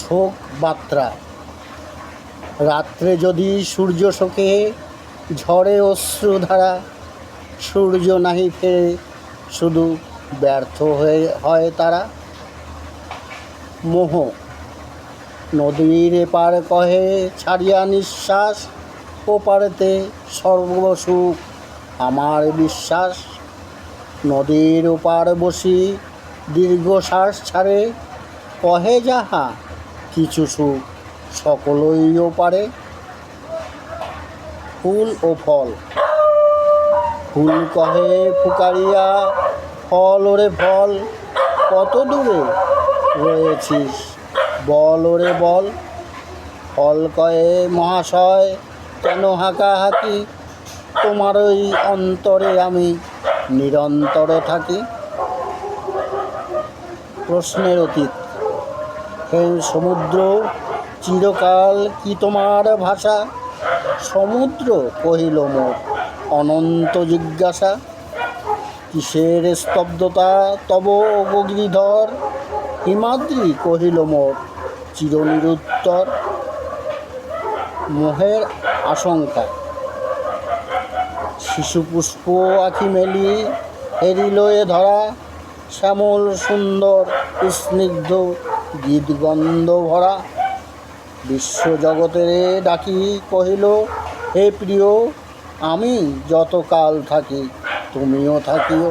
শোক বার্তা। রাত্রে যদি সূর্য শোকে ঝরে অশ্রুধারা, সূর্য নাহি ফেরে, শুধু ব্যর্থ হয় তারা। মোহ নদীর এপার কহে ছাড়িয়া নিঃশ্বাস, ওপারেতে সর্বসুখ আমার বিশ্বাস। নদীর ওপার বসি দীর্ঘশ্বাস ছাড়ে, কহে যাহা কিছু সুখ সকলই ওপারে। ফুল ও ফল। ফুল কহে ফুকারিয়া, ফল ওরে ফল কত দূরে রয়েছিস বল ওরে বল। ফল কহে মহাশয় কেন হাঁকাহাঁকি, তোমারই অন্তরে আমি নিরন্তর থাকি। প্রশ্নের অতীত। হে সমুদ্র চিরকাল কি তোমার ভাষা, সমুদ্র কহিল মোর অনন্ত জিজ্ঞাসা। কিসের স্তব্ধতা তব গগীধর, হিমাদ্রি কহিল মোর চিরনিরুত্তর। মোহের আশঙ্কা। শিশুপুষ্প আঁখি মেলি হেরিল এ ধরা, শ্যামল সুন্দর স্নিগ্ধ গীতগন্ধ ভরা। বিশ্বজগতের ডাকি কহিল হে প্রিয়, আমি যতকাল থাকি তুমিও থাকিও।